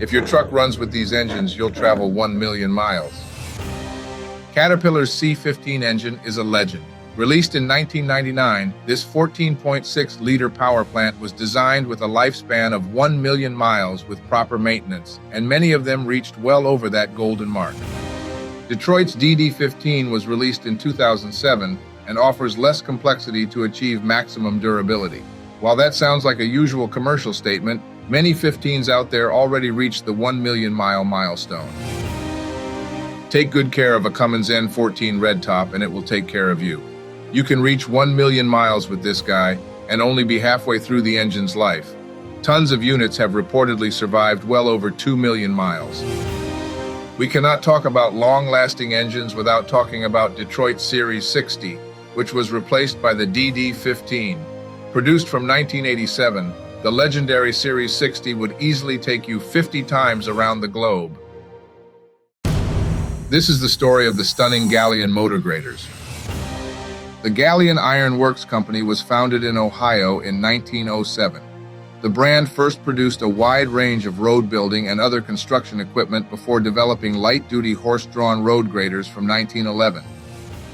If your truck runs with these engines, you'll travel 1 million miles. Caterpillar's C15 engine is a legend. Released in 1999, this 14.6-liter power plant was designed with a lifespan of 1 million miles with proper maintenance, and many of them reached well over that golden mark. Detroit's DD15 was released in 2007 and offers less complexity to achieve maximum durability. While that sounds like a usual commercial statement, many 15s out there already reached the 1 million mile milestone. Take good care of a Cummins N14 red top and it will take care of you. You can reach 1 million miles with this guy and only be halfway through the engine's life. Tons of units have reportedly survived well over 2 million miles. We cannot talk about long-lasting engines without talking about Detroit's Series 60, which was replaced by the DD15. Produced from 1987, the legendary Series 60 would easily take you 50 times around the globe. This is the story of the stunning Galion motor graders. The Galion Iron Works Company was founded in Ohio in 1907. The brand first produced a wide range of road building and other construction equipment before developing light-duty horse-drawn road graders from 1911.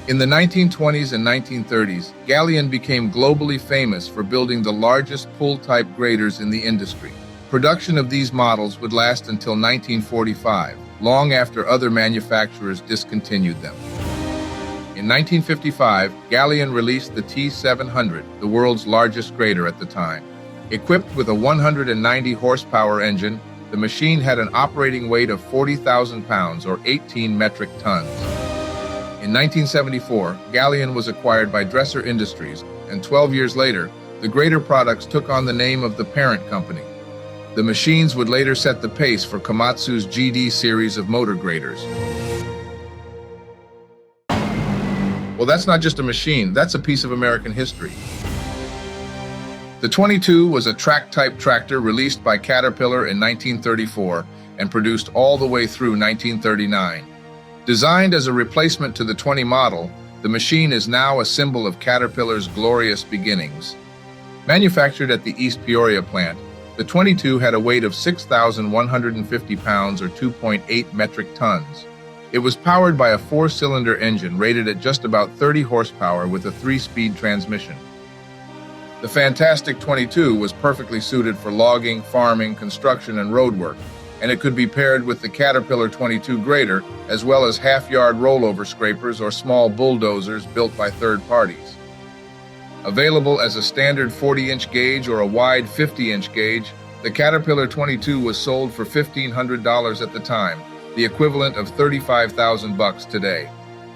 In the 1920s and 1930s, Galion became globally famous for building the largest pull-type graders in the industry. Production of these models would last until 1945, long after other manufacturers discontinued them. In 1955, Galion released the T700, the world's largest grader at the time. Equipped with a 190 horsepower engine, the machine had an operating weight of 40,000 pounds or 18 metric tons. In 1974, Galion was acquired by Dresser Industries, and 12 years later, the grader products took on the name of the parent company. The machines would later set the pace for Komatsu's GD series of motor graders. Well, that's not just a machine, that's a piece of American history. The 22 was a track-type tractor released by Caterpillar in 1934 and produced all the way through 1939. Designed as a replacement to the 20 model, the machine is now a symbol of Caterpillar's glorious beginnings. Manufactured at the East Peoria plant, the 22 had a weight of 6,150 pounds or 2.8 metric tons. It was powered by a 4-cylinder engine rated at just about 30 horsepower with a 3-speed transmission. The fantastic 22 was perfectly suited for logging, farming, construction, and road work, and it could be paired with the Caterpillar 22 grader, as well as half-yard rollover scrapers or small bulldozers built by third parties. Available as a standard 40-inch gauge or a wide 50-inch gauge, the Caterpillar 22 was sold for $1,500 at the time, the equivalent of $35,000 today.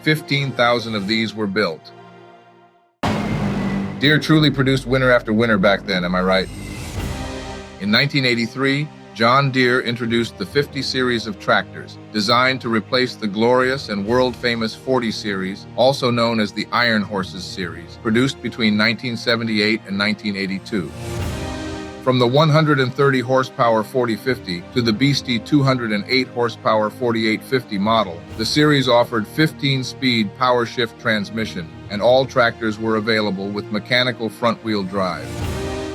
15,000 of these were built. Deere truly produced winner after winner back then, am I right? In 1983, John Deere introduced the 50 series of tractors, designed to replace the glorious and world-famous 40 series, also known as the Iron Horses series, produced between 1978 and 1982. From the 130 horsepower 4050 to the beastie 208 horsepower 4850 model, the series offered 15-speed power shift transmission, and all tractors were available with mechanical front-wheel drive.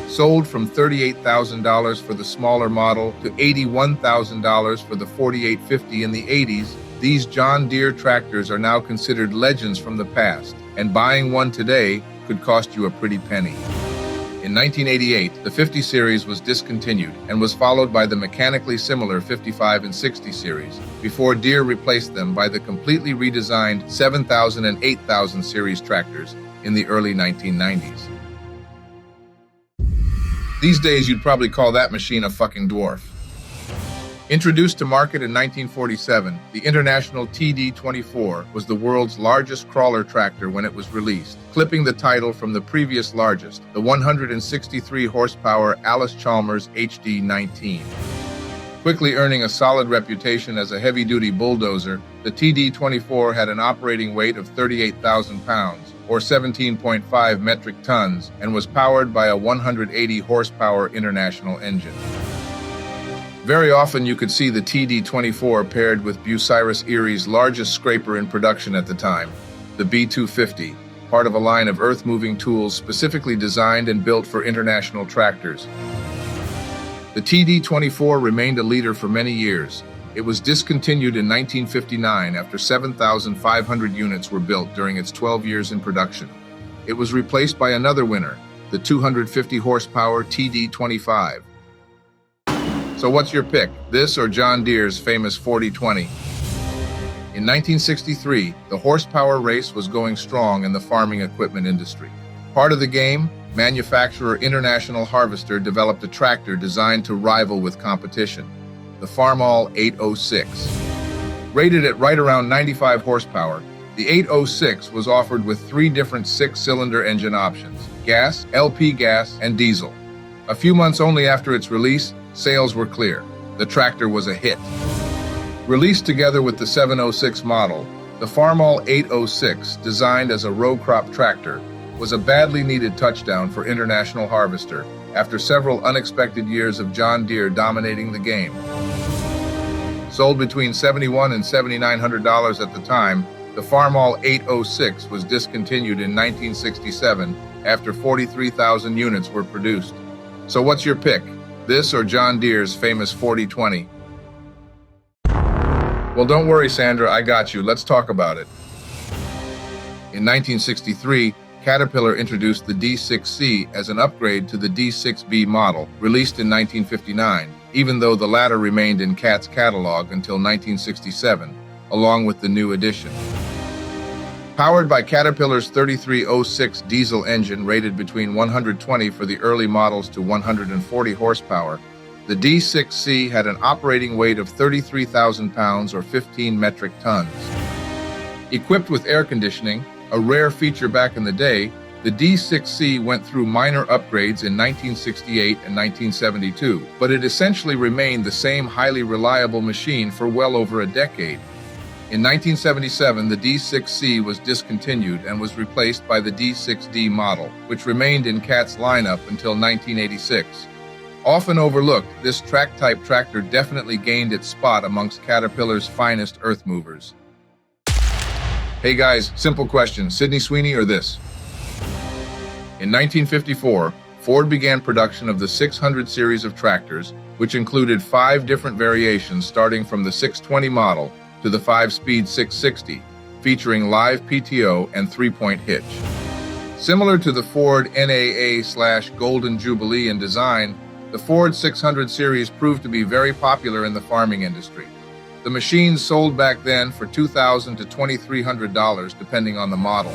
Sold from $38,000 for the smaller model to $81,000 for the 4850 in the 80s, these John Deere tractors are now considered legends from the past, and buying one today could cost you a pretty penny. In 1988, the 50 series was discontinued and was followed by the mechanically similar 55 and 60 series, before Deere replaced them by the completely redesigned 7000 and 8000 series tractors in the early 1990s. These days, you'd probably call that machine a fucking dwarf. Introduced to market in 1947, the International TD24 was the world's largest crawler tractor when it was released, clipping the title from the previous largest, the 163 horsepower Allis-Chalmers HD19. Quickly earning a solid reputation as a heavy-duty bulldozer, the TD24 had an operating weight of 38,000 pounds, or 17.5 metric tons, and was powered by a 180 horsepower International engine. Very often you could see the TD24 paired with Bucyrus Erie's largest scraper in production at the time, the B250, part of a line of earth-moving tools specifically designed and built for international tractors. The The TD24 remained a leader for many years. It was discontinued in 1959 after 7,500 units were built during its 12 years in production. It was replaced by another winner, the 250 horsepower TD25. So what's your pick, this or John Deere's famous 4020? In 1963, the horsepower race was going strong in the farming equipment industry. Part of the game, manufacturer International Harvester developed a tractor designed to rival with competition, the Farmall 806. Rated at right around 95 horsepower, the 806 was offered with 3 different 6-cylinder engine options: gas, LP gas, and diesel. A few months only after its release, sales were clear. The tractor was a hit. Released together with the 706 model, the Farmall 806, designed as a row crop tractor, was a badly needed touchdown for International Harvester after several unexpected years of John Deere dominating the game. Sold between $7,100 and $7,900 at the time, the Farmall 806 was discontinued in 1967 after 43,000 units were produced. So what's your pick, this or John Deere's famous 4020? Well, don't worry, Sandra, I got you. Let's talk about it. In 1963, Caterpillar introduced the D6C as an upgrade to the D6B model, released in 1959, even though the latter remained in Cat's catalog until 1967, along with the new edition. Powered by Caterpillar's 3306 diesel engine rated between 120 for the early models to 140 horsepower, the D6C had an operating weight of 33,000 pounds or 15 metric tons. Equipped with air conditioning, a rare feature back in the day, the D6C went through minor upgrades in 1968 and 1972, but it essentially remained the same highly reliable machine for well over a decade. In 1977, the D6C was discontinued and was replaced by the D6D model, which remained in Cat's lineup until 1986. Often overlooked, this track-type tractor definitely gained its spot amongst Caterpillar's finest earth movers. Hey guys, simple question, Sydney Sweeney or this? In 1954, Ford began production of the 600 series of tractors, which included 5 different variations starting from the 620 model to the 5-speed 660, featuring live PTO and 3-point hitch. Similar to the Ford NAA/Golden Jubilee in design, the Ford 600 series proved to be very popular in the farming industry. The machines sold back then for $2,000 to $2,300 depending on the model.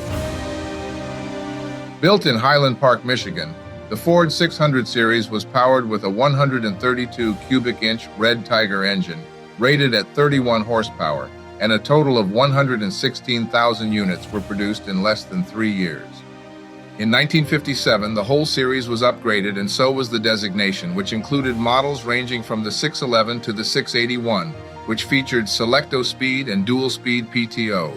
Built in Highland Park, Michigan, the Ford 600 series was powered with a 132 cubic inch Red Tiger engine, rated at 31 horsepower, and a total of 116,000 units were produced in less than 3 years. In 1957, the whole series was upgraded, and so was the designation, which included models ranging from the 611 to the 681, which featured Selecto Speed and Dual Speed PTO.